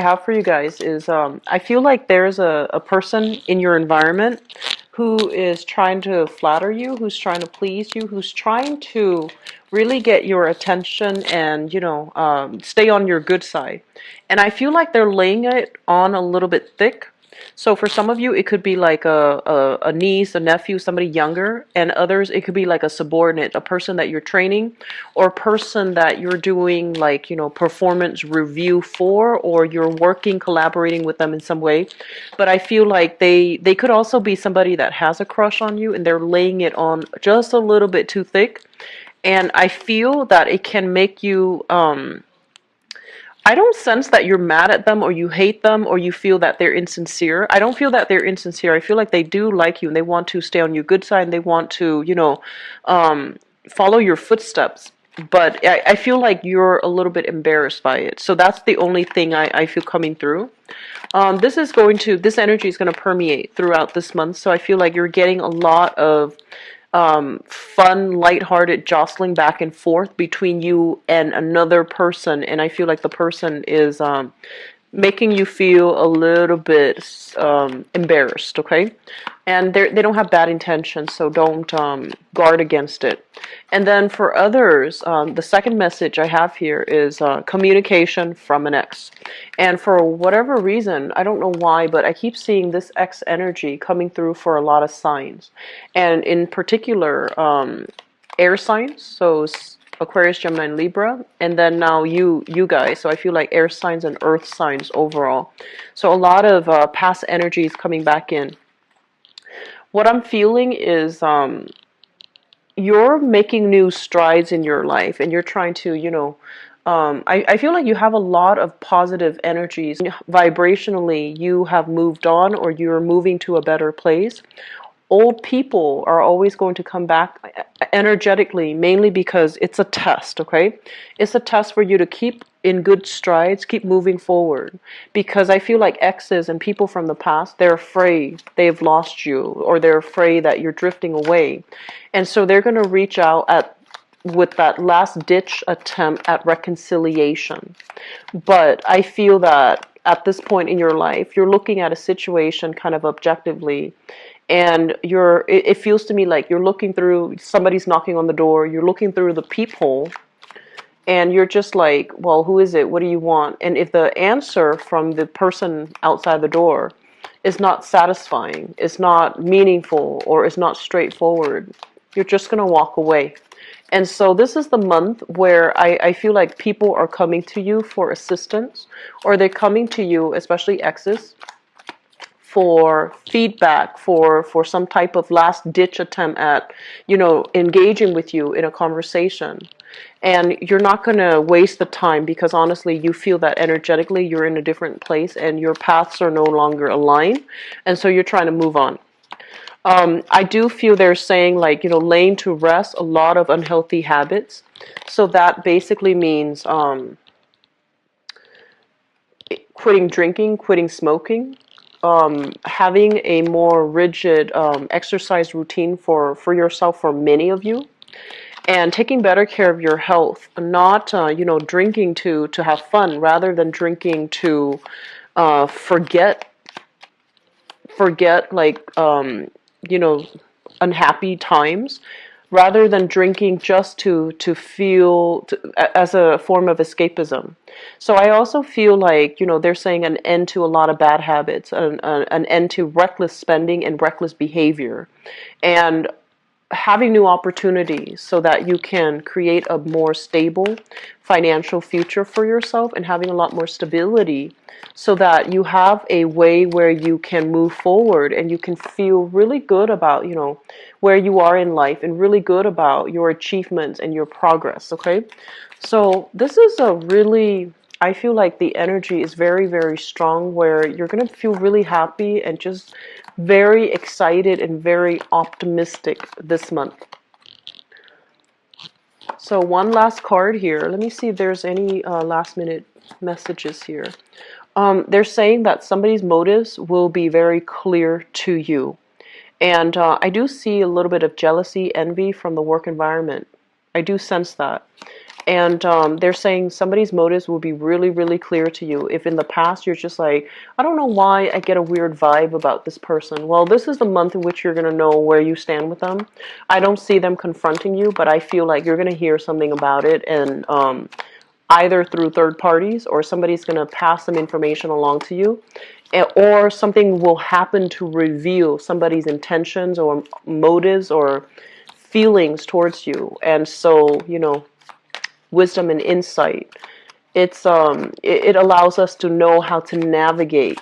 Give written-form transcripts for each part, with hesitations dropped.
I have for you guys is I feel like there's a person in your environment who is trying to flatter you, who's trying to please you, who's trying to really get your attention and, stay on your good side. And I feel like they're laying it on a little bit thick. So for some of you, it could be like a niece, a nephew, somebody younger, and others, it could be like a subordinate, a person that you're training, or a person that you're doing like, performance review for, or you're working, collaborating with them in some way. But I feel like they could also be somebody that has a crush on you and they're laying it on just a little bit too thick. And I feel that it can make you I don't sense that you're mad at them or you hate them or you feel that they're insincere. I don't feel that they're insincere. I feel like they do like you and they want to stay on your good side and they want to, follow your footsteps. But I feel like you're a little bit embarrassed by it. So that's the only thing I feel coming through. This energy is going to permeate throughout this month. So I feel like you're getting a lot of fun, lighthearted jostling back and forth between you and another person, and I feel like the person is making you feel a little bit embarrassed, okay? And they don't have bad intentions, so don't guard against it. And then for others, the second message I have here is communication from an ex. And for whatever reason, I don't know why, but I keep seeing this ex energy coming through for a lot of signs. And in particular, air signs, so Aquarius, Gemini, and Libra, and then now you guys. So I feel like air signs and earth signs overall. So a lot of past energies coming back in. What I'm feeling is you're making new strides in your life, and you're trying to, I feel like you have a lot of positive energies. Vibrationally, you have moved on, or you're moving to a better place. Old people are always going to come back energetically, mainly because it's a test, okay? It's a test for you to keep in good strides, keep moving forward. Because I feel like exes and people from the past, they're afraid they've lost you, or they're afraid that you're drifting away. And so they're going to reach out with that last ditch attempt at reconciliation. But I feel that at this point in your life, you're looking at a situation kind of objectively, and it feels to me like you're looking through, somebody's knocking on the door, you're looking through the peephole, and you're just like, well, who is it? What do you want? And if the answer from the person outside the door is not satisfying, is not meaningful, or is not straightforward, you're just going to walk away. And so this is the month where I feel like people are coming to you for assistance, or they're coming to you, especially exes, for feedback, for some type of last ditch attempt at, engaging with you in a conversation. And you're not going to waste the time, because honestly, you feel that energetically you're in a different place and your paths are no longer aligned. And so you're trying to move on. I do feel they're saying, like, laying to rest a lot of unhealthy habits. So that basically means quitting drinking, quitting smoking, having a more rigid exercise routine for yourself, for many of you, and taking better care of your health. Not drinking to have fun, rather than drinking to forget like unhappy times, rather than drinking just to feel as a form of escapism. So I also feel like, they're saying an end to a lot of bad habits, an end to reckless spending and reckless behavior, and having new opportunities so that you can create a more stable financial future for yourself, and having a lot more stability so that you have a way where you can move forward and you can feel really good about, where you are in life, and really good about your achievements and your progress, okay? So this is I feel like the energy is very, very strong, where you're going to feel really happy and just very excited and very optimistic this month. So one last card here. Let me see if there's any last minute messages here. They're saying that somebody's motives will be very clear to you. And I do see a little bit of jealousy, envy from the work environment. I do sense that. And they're saying somebody's motives will be really, really clear to you. If in the past you're just like, I don't know why I get a weird vibe about this person. Well, this is the month in which you're going to know where you stand with them. I don't see them confronting you, but I feel like you're going to hear something about it, and either through third parties, or somebody's going to pass some information along to you, or something will happen to reveal somebody's intentions or motives or feelings towards you. And so, wisdom and insight, it allows us to know how to navigate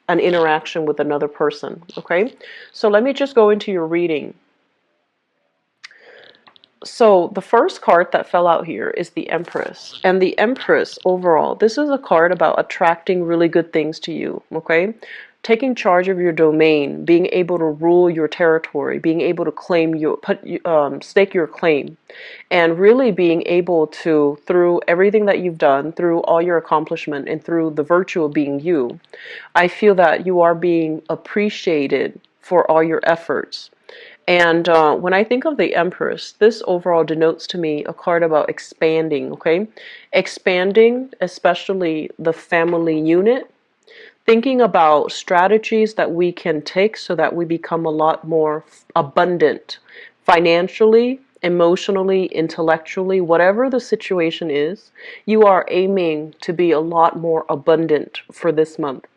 an interaction with another person. Okay, so let me just go into your reading. So the first card that fell out here is the Empress. And the Empress, overall, this is a card about attracting really good things to you, okay? Taking charge of your domain, being able to rule your territory, being able to claim stake your claim, and really being able to, through everything that you've done, through all your accomplishment, and through the virtue of being you, I feel that you are being appreciated for all your efforts. And when I think of the Empress, this overall denotes to me a card about expanding, okay? Expanding, especially the family unit, thinking about strategies that we can take so that we become a lot more abundant financially, emotionally, intellectually, whatever the situation is, you are aiming to be a lot more abundant for this month.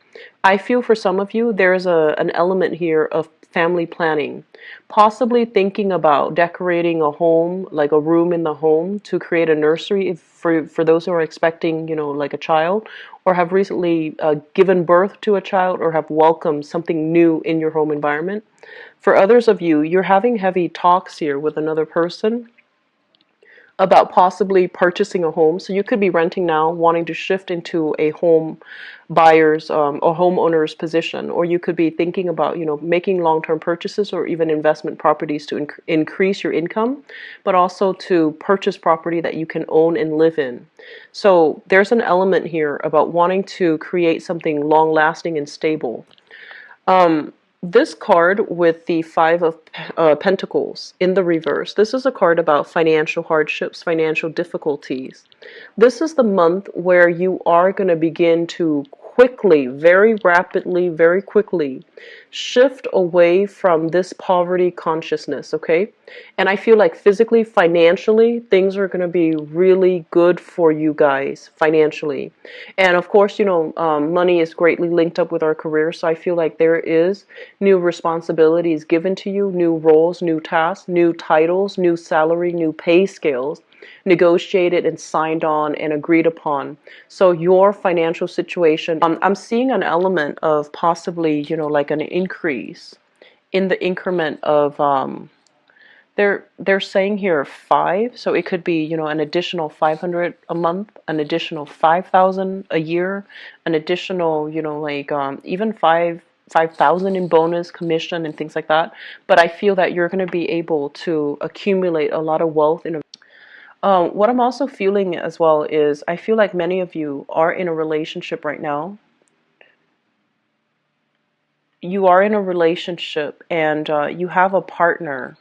I feel for some of you, there's an element here of family planning, possibly thinking about decorating a home, like a room in the home, to create a nursery for those who are expecting, like a child, or have recently given birth to a child, or have welcomed something new in your home environment. For others of you, you're having heavy talks here with another person about possibly purchasing a home. So you could be renting now, wanting to shift into a home buyer's or homeowner's position, or you could be thinking about, making long-term purchases or even investment properties to increase your income, but also to purchase property that you can own and live in. So there's an element here about wanting to create something long-lasting and stable. This card with the Five of Pentacles in the reverse, this is a card about financial hardships, financial difficulties. This is the month where you are going to begin to quickly, very rapidly, very quickly shift away from this poverty consciousness, okay? And I feel like physically, financially, things are going to be really good for you guys financially. And of course, money is greatly linked up with our career. So I feel like there is new responsibilities given to you, new roles, new tasks, new titles, new salary, new pay scales, negotiated and signed on and agreed upon. So your financial situation, I'm seeing an element of possibly, like an increase in the increment of, they're saying here 5, so it could be, an additional 500 a month, an additional 5,000 a year, an additional, even 5,000 in bonus, commission, and things like that. But I feel that you're going to be able to accumulate a lot of wealth in a what I'm also feeling as well is I feel like many of you are in a relationship right now. You are in a relationship, and you have a partner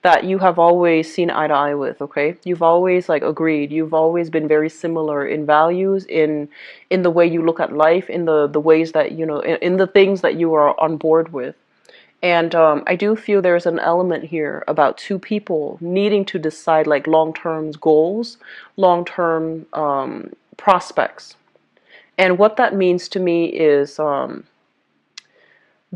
that you have always seen eye to eye with, okay? You've always agreed. You've always been very similar in values, in the way you look at life, in the ways that, in the things that you are on board with. And I do feel there's an element here about two people needing to decide long-term goals, long-term prospects. And what that means to me is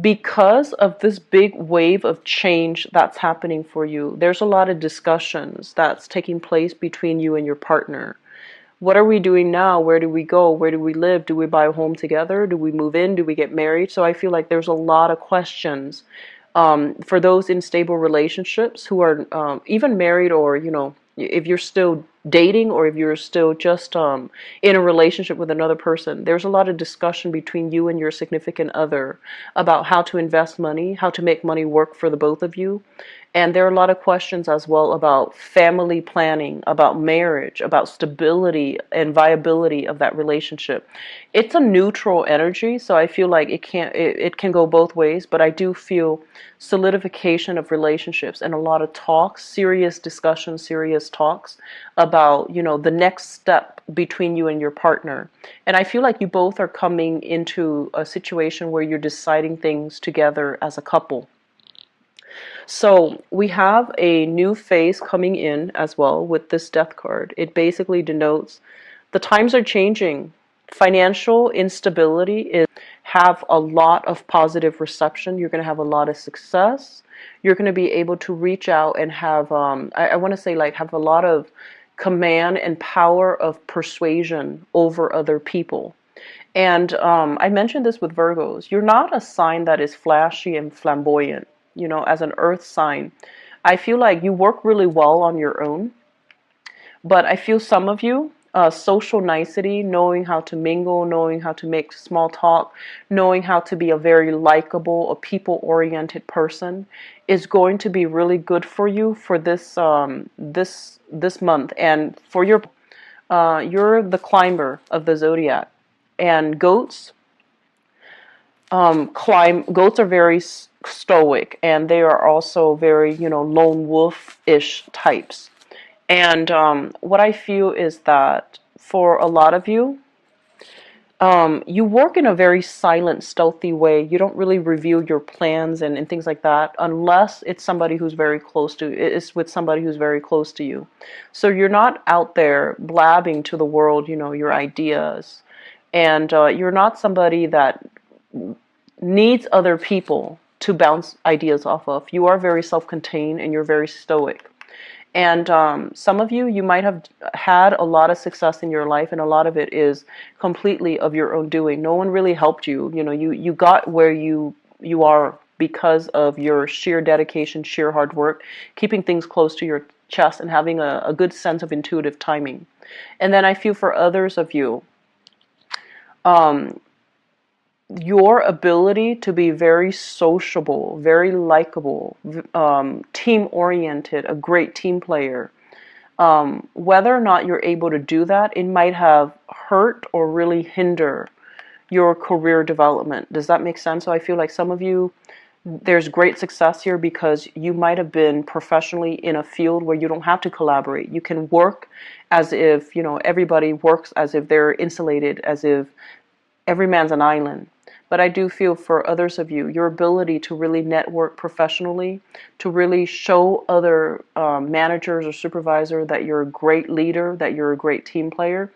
because of this big wave of change that's happening for you, there's a lot of discussions that's taking place between you and your partner. What are we doing now? Where do we go? Where do we live? Do we buy a home together? Do we move in? Do we get married? So I feel like there's a lot of questions for those in stable relationships who are even married, or, if you're still dating or if you're still just in a relationship with another person, there's a lot of discussion between you and your significant other about how to invest money, how to make money work for the both of you. And there are a lot of questions as well about family planning, about marriage, about stability and viability of that relationship. It's a neutral energy, so I feel like it can go both ways, but I do feel solidification of relationships and a lot of talks, serious discussions, serious talks about, the next step between you and your partner. And I feel like you both are coming into a situation where you're deciding things together as a couple. So we have a new phase coming in as well with this death card. It basically denotes the times are changing. Financial instability is have a lot of positive reception. You're going to have a lot of success. You're going to be able to reach out and have, I want to say like have a lot of command and power of persuasion over other people. And I mentioned this with Virgos. You're not a sign that is flashy and flamboyant, as an earth sign. I feel like you work really well on your own, but I feel some of you, social nicety, knowing how to mingle, knowing how to make small talk, knowing how to be a very likable, a people-oriented person, is going to be really good for you for this month. And for you're the climber of the zodiac, and goats are very stoic, and they are also very, lone wolf-ish types. And what I feel is that for a lot of you, you work in a very silent, stealthy way. You don't really reveal your plans and things like that unless it's somebody who's very close to it's with somebody who's very close to you. So you're not out there blabbing to the world, your ideas. And you're not somebody that needs other people to bounce ideas off of. You are very self-contained and you're very stoic. And some of you might have had a lot of success in your life, and a lot of it is completely of your own doing. No one really helped you. You got where you are because of your sheer dedication, sheer hard work, keeping things close to your chest, and having a good sense of intuitive timing. And then I feel for others of you, your ability to be very sociable, very likable, team-oriented, a great team player, whether or not you're able to do that, it might have hurt or really hinder your career development. Does that make sense? So I feel like some of you, there's great success here because you might have been professionally in a field where you don't have to collaborate. You can work as if, everybody works as if they're insulated, as if every man's an island. But I do feel for others of you, your ability to really network professionally, to really show other managers or supervisor that you're a great leader, that you're a great team player.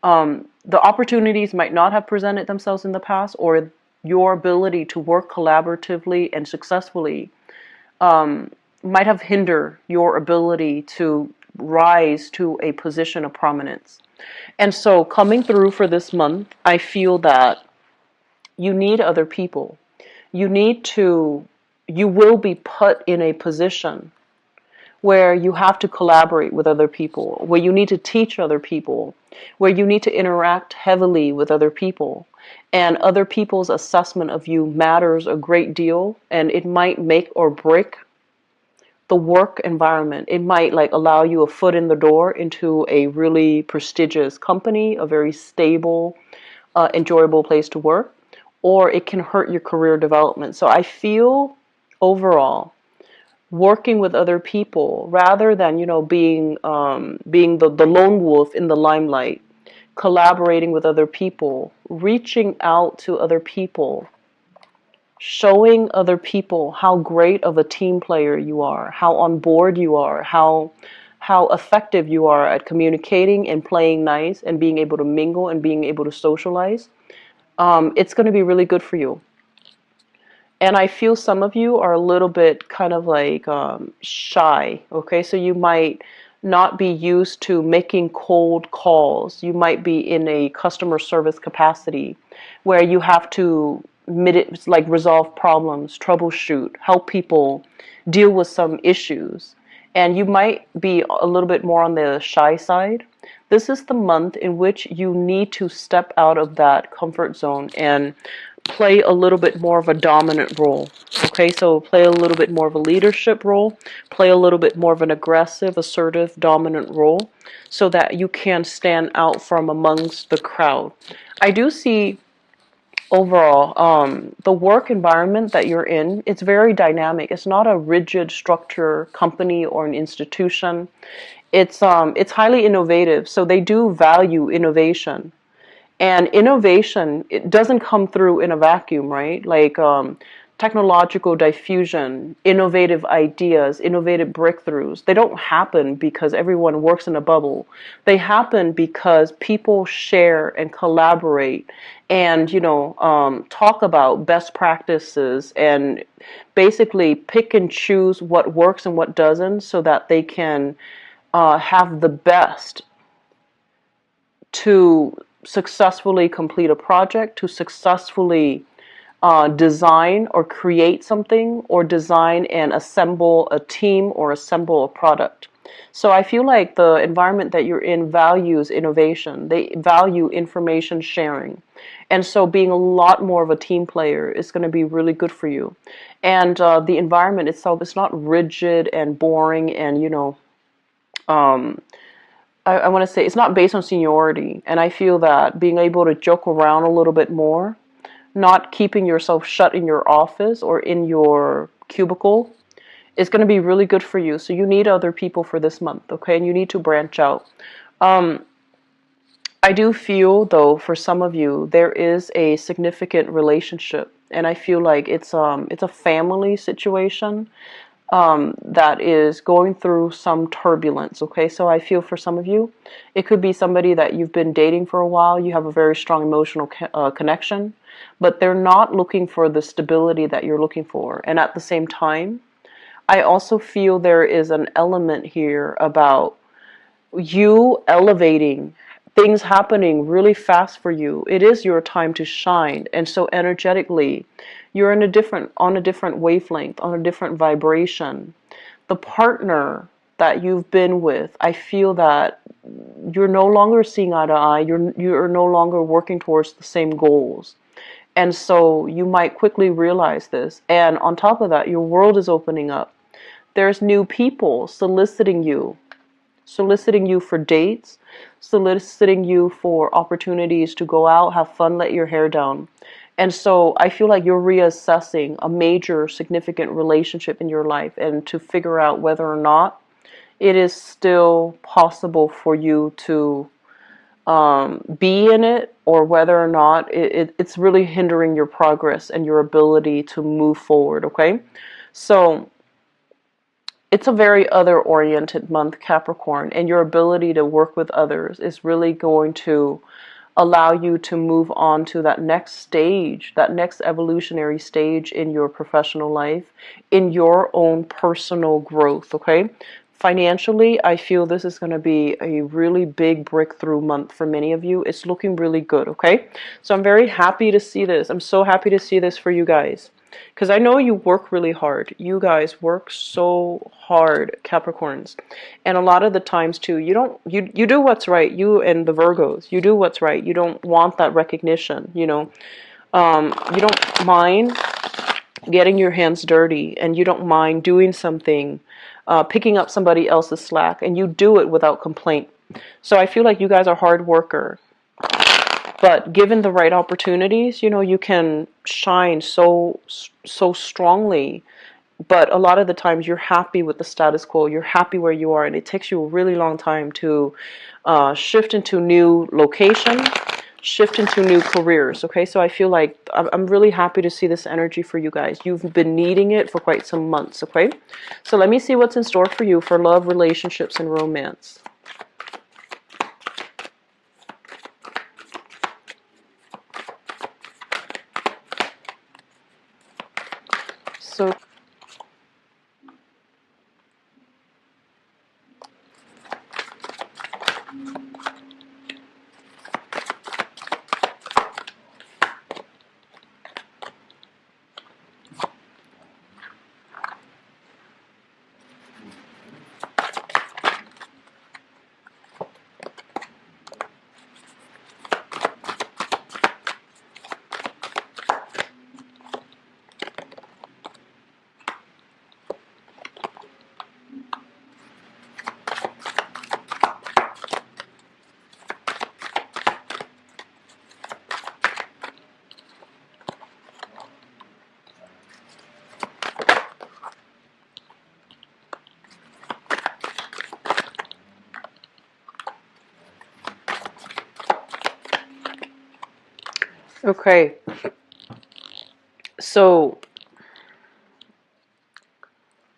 The opportunities might not have presented themselves in the past, or your ability to work collaboratively and successfully might have hindered your ability to rise to a position of prominence. And so coming through for this month, I feel that you need other people. You will be put in a position where you have to collaborate with other people, where you need to teach other people, where you need to interact heavily with other people. And other people's assessment of you matters a great deal, and it might make or break the work environment. It might allow you a foot in the door into a really prestigious company, a very stable, enjoyable place to work, or it can hurt your career development. So I feel overall, working with other people rather than being the lone wolf in the limelight, collaborating with other people, reaching out to other people, showing other people how great of a team player you are, how on board you are, how effective you are at communicating and playing nice and being able to mingle and being able to socialize. It's going to be really good for you. And I feel some of you are a little bit kind of shy, okay? So you might not be used to making cold calls. You might be in a customer service capacity where you have to resolve problems, troubleshoot, help people deal with some issues. and you might be a little bit more on the shy side. This is the month in which you need to step out of that comfort zone and play a little bit more of a dominant role. Okay, so play a little bit more of a leadership role, play a little bit more of an aggressive, assertive, dominant role so that you can stand out from amongst the crowd. I do see overall the work environment that you're in, it's very dynamic. It's not a rigid structure company or an institution. It's highly innovative, so they do value innovation. And innovation, it doesn't come through in a vacuum, right? Like technological diffusion, innovative ideas, innovative breakthroughs, they don't happen because everyone works in a bubble. They happen because people share and collaborate and, talk about best practices and basically pick and choose what works and what doesn't so that they can have the best to successfully complete a project, to successfully design or create something, or design and assemble a team or assemble a product. So I feel like the environment that you're in values innovation. They value information sharing. And so being a lot more of a team player is going to be really good for you. And the environment itself is not rigid and boring and, um, I want to say it's not based on seniority. And I feel that being able to joke around a little bit more, not keeping yourself shut in your office or in your cubicle, is going to be really good for you. So you need other people for this month, okay? And you need to branch out. Um, I do feel, though, for some of you, there is a significant relationship, and I feel like it's a family situation that is going through some turbulence. Okay, so I feel for some of you, it could be somebody that you've been dating for a while. You have a very strong emotional connection, but they're not looking for the stability that you're looking for. And at the same time, I also feel there is an element here about you elevating, things happening really fast for you. It is your time to shine. And so energetically, you're in on a different wavelength, on a different vibration. The partner that you've been with, I feel that you're no longer seeing eye to eye. You're no longer working towards the same goals. And so you might quickly realize this. And on top of that, your world is opening up. There's new people soliciting you for dates, soliciting you for opportunities to go out, have fun, let your hair down. And so I feel like you're reassessing a major significant relationship in your life and to figure out whether or not it is still possible for you to be in it, or whether or not it's really hindering your progress and your ability to move forward, okay? So it's a very other-oriented month, Capricorn, and your ability to work with others is really going to allow you to move on to that next stage, that next evolutionary stage in your professional life, in your own personal growth, okay? Financially, I feel this is going to be a really big breakthrough month for many of you. It's looking really good, okay? So I'm very happy to see this. I'm so happy to see this for you guys. Because I know you work really hard. You guys work so hard, Capricorns. And a lot of the times too, you do what's right. You and the Virgos, you do what's right. You don't want that recognition, you know. You don't mind getting your hands dirty, and you don't mind doing something, picking up somebody else's slack, and you do it without complaint. So I feel like you guys are hard worker. But given the right opportunities, you can shine so strongly. But a lot of the times you're happy with the status quo. You're happy where you are, and it takes you a really long time to shift into new location, shift into new careers. Okay, so I feel like I'm really happy to see this energy for you guys. You've been needing it for quite some months. Okay, so let me see what's in store for you for love, relationships, and romance. So Okay. So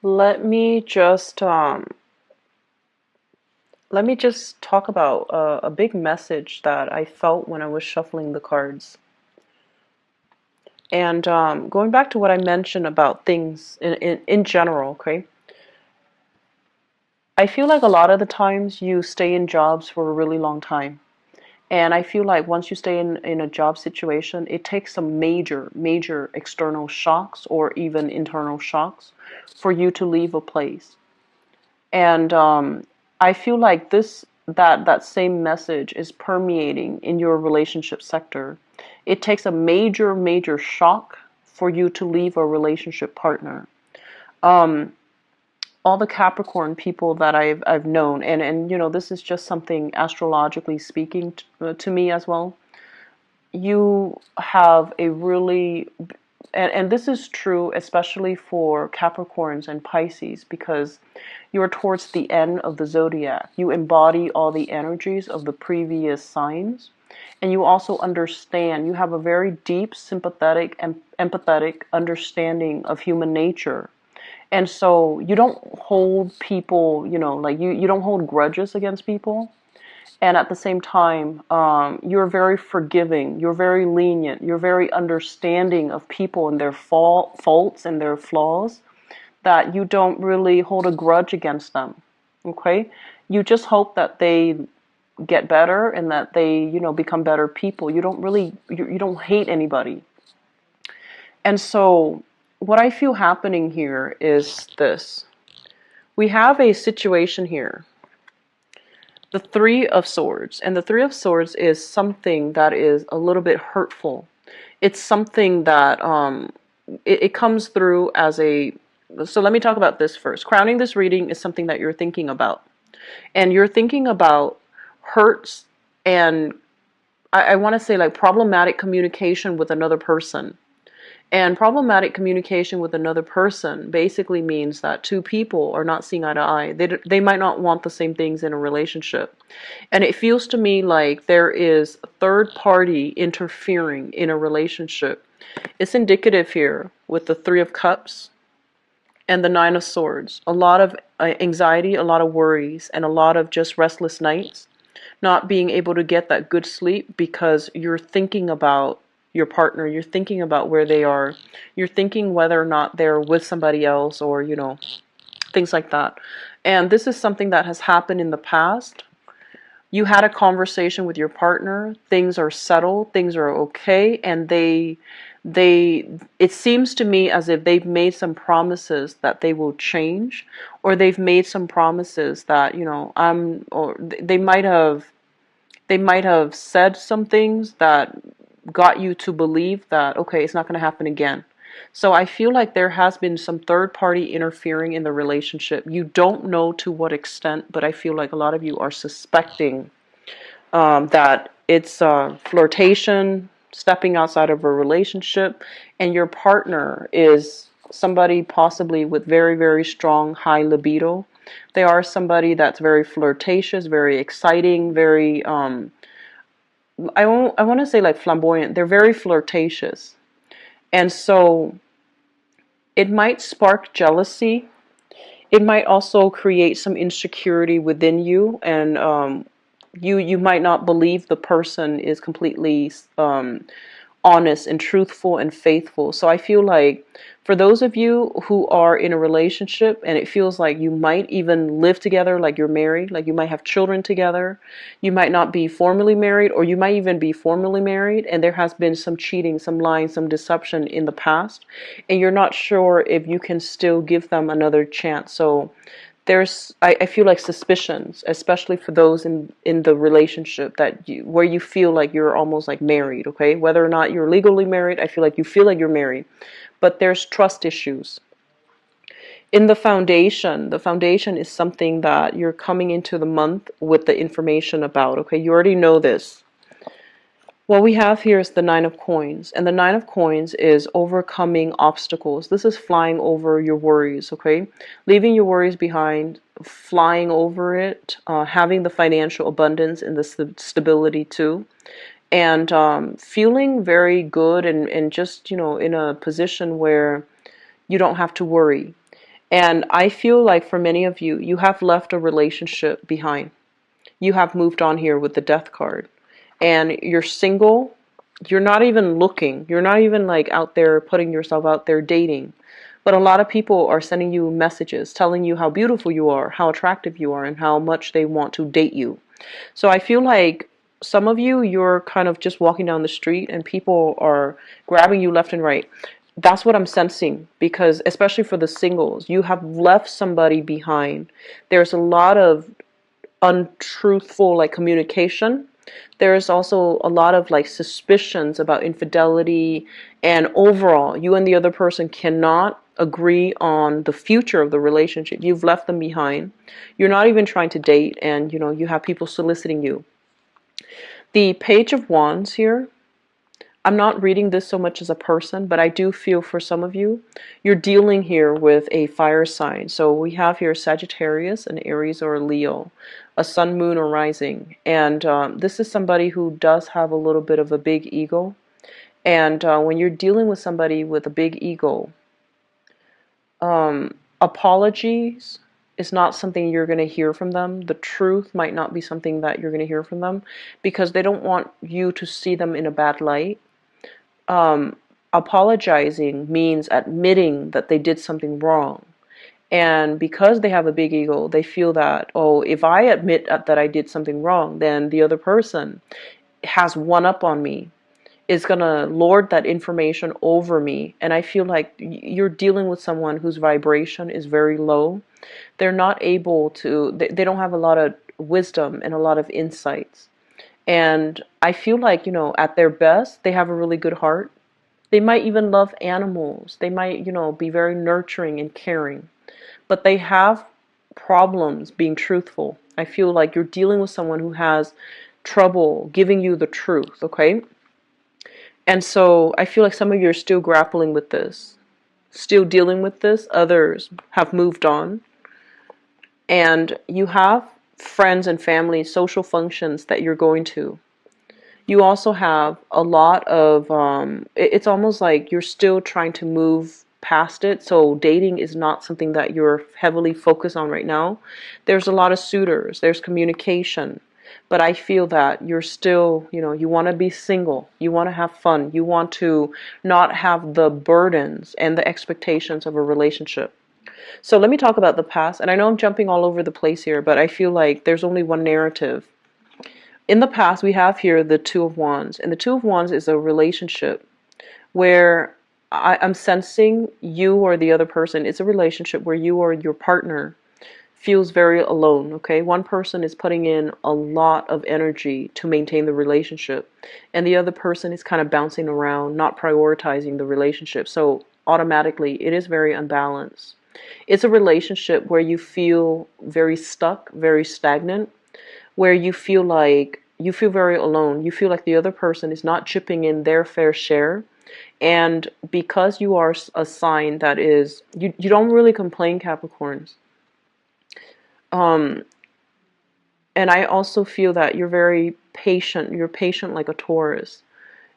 let me just talk about a big message that I felt when I was shuffling the cards. And going back to what I mentioned about things in general, okay? I feel like a lot of the times you stay in jobs for a really long time. And I feel like once you stay in a job situation, it takes some major external shocks or even internal shocks for you to leave a place. And I feel like that same message is permeating in your relationship sector. It takes a major shock for you to leave a relationship partner. Um, all the Capricorn people that I've known, and this is just something astrologically speaking to me as well. You have a really, and this is true especially for Capricorns and Pisces, because you're towards the end of the zodiac. You embody all the energies of the previous signs, and you also understand. You have a very deep, sympathetic, and empathetic understanding of human nature. And so you don't hold people, like you don't hold grudges against people. And at the same time, you're very forgiving, you're very lenient, you're very understanding of people and their faults and their flaws, that you don't really hold a grudge against them. Okay? You just hope that they get better and that they, become better people. You don't really, you don't hate anybody. And so what I feel happening here is this. We have a situation here, the Three of Swords. And the Three of Swords is something that is a little bit hurtful. It's something that it comes through as a... So let me talk about this first. Crowning this reading is something that you're thinking about. And you're thinking about hurts and I want to say like problematic communication with another person. And problematic communication with another person basically means that two people are not seeing eye to eye. They might not want the same things in a relationship. And it feels to me like there is a third party interfering in a relationship. It's indicative here with the Three of Cups and the Nine of Swords. A lot of anxiety, a lot of worries, and a lot of just restless nights. Not being able to get that good sleep because you're thinking about your partner, you're thinking about where they are, you're thinking whether or not they're with somebody else or, things like that. And this is something that has happened in the past. You had a conversation with your partner, things are settled, things are okay, and they it seems to me as if they've made some promises that they will change, or they've made some promises that, or they might have said some things that got you to believe that, okay, it's not going to happen again. So I feel like there has been some third party interfering in the relationship. You don't know to what extent, but I feel like a lot of you are suspecting that it's flirtation, stepping outside of a relationship, and your partner is somebody possibly with very strong high libido. They are somebody that's very flirtatious, very exciting, very I want to say like flamboyant. They're very flirtatious. And so it might spark jealousy. It might also create some insecurity within you, and you might not believe the person is completely honest and truthful and faithful. So I feel like for those of you who are in a relationship and it feels like you might even live together, like you're married, like you might have children together, you might not be formally married, or you might even be formally married, and there has been some cheating, some lying, some deception in the past, and you're not sure if you can still give them another chance. So I feel like suspicions, especially for those in the relationship where you feel like you're almost like married, okay? Whether or not you're legally married, I feel like you're married. But there's trust issues. In the foundation is something that you're coming into the month with the information about, okay? You already know this. What we have here is the Nine of Coins, and the Nine of Coins is overcoming obstacles. This is flying over your worries, okay? Leaving your worries behind, flying over it, having the financial abundance and the stability too. and feeling very good, and just, in a position where you don't have to worry. And I feel like for many of you, you have left a relationship behind. You have moved on here with the death card. And you're single. You're not even looking. You're not even like out there putting yourself out there dating. But a lot of people are sending you messages telling you how beautiful you are, how attractive you are, and how much they want to date you. So I feel like some of you, you're kind of just walking down the street and people are grabbing you left and right. That's what I'm sensing, because especially for the singles, you have left somebody behind. There's a lot of untruthful like communication. There's also a lot of like suspicions about infidelity, and overall you and the other person cannot agree on the future of the relationship. You've left them behind. You're not even trying to date, and you have people soliciting you. The Page of Wands here, I'm not reading this so much as a person, but I do feel for some of you, you're dealing here with a fire sign. So we have here Sagittarius, an Aries, or a Leo, a sun, moon, or rising. And this is somebody who does have a little bit of a big ego. And when you're dealing with somebody with a big ego, apologies is not something you're going to hear from them. The truth might not be something that you're going to hear from them, because they don't want you to see them in a bad light. Apologizing means admitting that they did something wrong. And because they have a big ego, they feel that, oh, if I admit that I did something wrong, then the other person has one up on me, is going to lord that information over me. And I feel like you're dealing with someone whose vibration is very low. They're not able to, they don't have a lot of wisdom and a lot of insights. And I feel like, at their best, they have a really good heart. They might even love animals. They might, be very nurturing and caring. But they have problems being truthful. I feel like you're dealing with someone who has trouble giving you the truth, okay? And so I feel like some of you are still grappling with this, still dealing with this. Others have moved on. And you have friends and family, social functions that you're going to. You also have a lot of, it's almost like you're still trying to move past it. So dating is not something that you're heavily focused on right now. There's a lot of suitors, there's communication. But I feel that you're still, you want to be single. You want to have fun. You want to not have the burdens and the expectations of a relationship. So let me talk about the past. And I know I'm jumping all over the place here, but I feel like there's only one narrative. In the past, we have here the Two of Wands. And the Two of Wands is a relationship where I'm sensing you or the other person. It's a relationship where you or your partner feels very alone, okay? One person is putting in a lot of energy to maintain the relationship, and the other person is kind of bouncing around, not prioritizing the relationship. So automatically, it is very unbalanced. It's a relationship where you feel very stuck, very stagnant, where you feel very alone. You feel like the other person is not chipping in their fair share. And because you are a sign that is, you don't really complain, Capricorns. And I also feel that you're very patient. You're patient like a Taurus.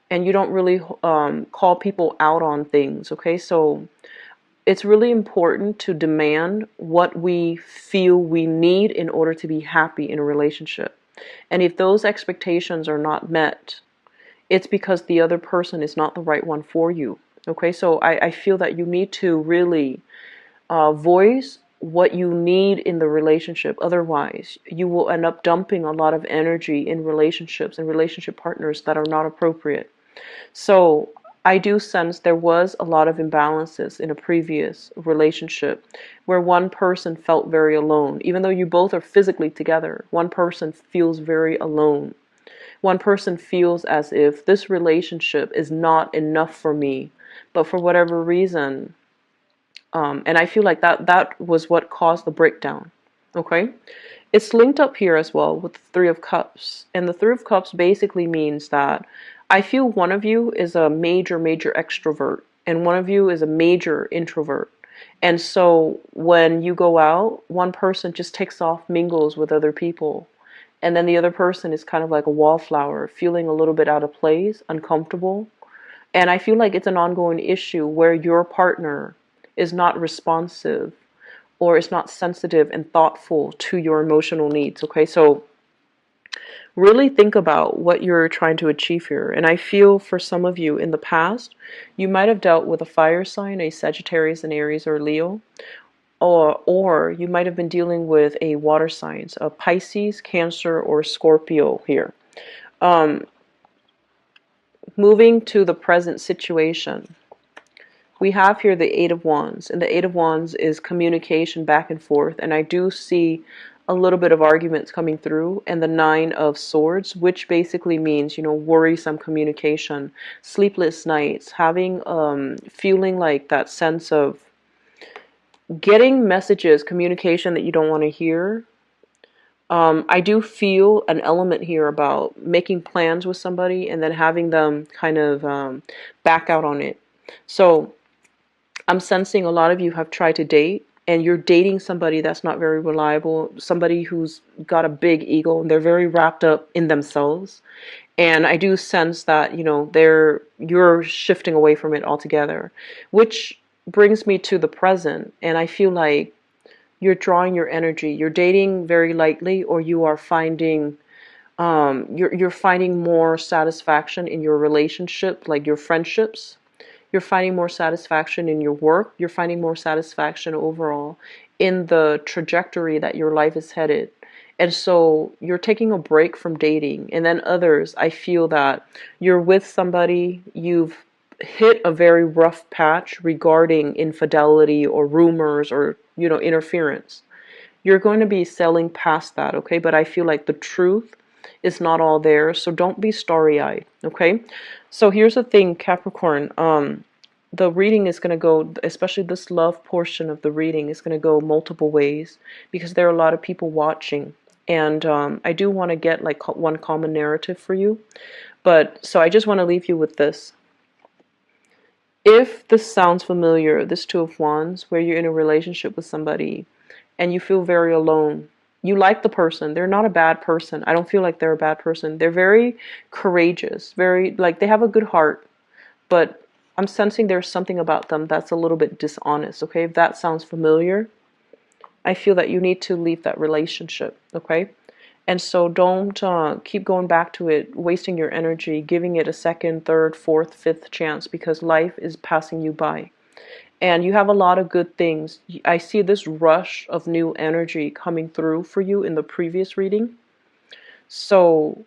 And you don't really call people out on things, okay? So it's really important to demand what we feel we need in order to be happy in a relationship. And if those expectations are not met, it's because the other person is not the right one for you. Okay, so I feel that you need to really voice what you need in the relationship. Otherwise, you will end up dumping a lot of energy in relationships and relationship partners that are not appropriate. So I do sense there was a lot of imbalances in a previous relationship where one person felt very alone. Even though you both are physically together, one person feels very alone. One person feels as if this relationship is not enough for me, but for whatever reason, and I feel like that was what caused the breakdown. Okay? It's linked up here as well with the Three of Cups. And the Three of Cups basically means that I feel one of you is a major, major extrovert, and one of you is a major introvert. And so when you go out, one person just takes off, mingles with other people, And then the other person is kind of like a wallflower, feeling a little bit out of place, uncomfortable. And I feel like it's an ongoing issue where your partner is not responsive or is not sensitive and thoughtful to your emotional needs. Okay, so really think about what you're trying to achieve here. And I feel for some of you in the past, you might have dealt with a fire sign, a Sagittarius, an Aries, or Leo. Or you might have been dealing with a water sign, a Pisces, Cancer, or Scorpio here. Moving to the present situation, we have here the Eight of Wands, and the Eight of Wands is communication back and forth, and I do see a little bit of arguments coming through, and the Nine of Swords, which basically means, worrisome communication, sleepless nights, having, feeling like that sense of getting messages, communication that you don't want to hear. I do feel an element here about making plans with somebody and then having them kind of back out on it. So I'm sensing a lot of you have tried to date and you're dating somebody that's not very reliable, somebody who's got a big ego and they're very wrapped up in themselves. And I do sense that, you're shifting away from it altogether, which brings me to the present. And I feel like you're drawing your energy. You're dating very lightly, or you are finding, you're finding more satisfaction in your relationship, like your friendships. You're finding more satisfaction in your work. You're finding more satisfaction overall in the trajectory that your life is headed. And so you're taking a break from dating. And then others, I feel that you're with somebody, you've hit a very rough patch regarding infidelity or rumors or, interference. You're going to be sailing past that, okay? But I feel like the truth is not all there, so don't be starry-eyed, okay? So here's the thing, Capricorn. The reading is going to go, especially this love portion of the reading, is going to go multiple ways because there are a lot of people watching. And I do want to get like one common narrative for you. But so I just want to leave you with this. If this sounds familiar, this Two of Wands, where you're in a relationship with somebody and you feel very alone, you like the person. They're not a bad person. I don't feel like they're a bad person. They're very courageous, very, like, they have a good heart, but I'm sensing there's something about them that's a little bit dishonest, okay? If that sounds familiar, I feel that you need to leave that relationship, okay? And so don't keep going back to it, wasting your energy, giving it a second, third, fourth, fifth chance because life is passing you by. And you have a lot of good things. I see this rush of new energy coming through for you in the previous reading. So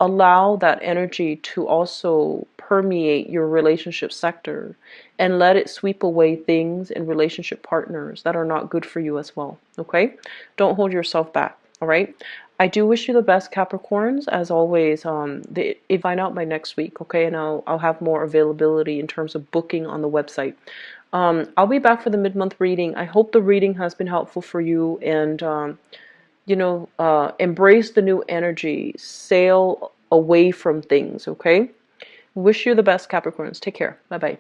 allow that energy to also permeate your relationship sector and let it sweep away things and relationship partners that are not good for you as well. Okay? Don't hold yourself back. All right? I do wish you the best, Capricorns. As always, if find out by next week, okay? And I'll have more availability in terms of booking on the website. I'll be back for the mid-month reading. I hope the reading has been helpful for you, and embrace the new energy. Sail away from things, okay? Wish you the best, Capricorns. Take care. Bye-bye.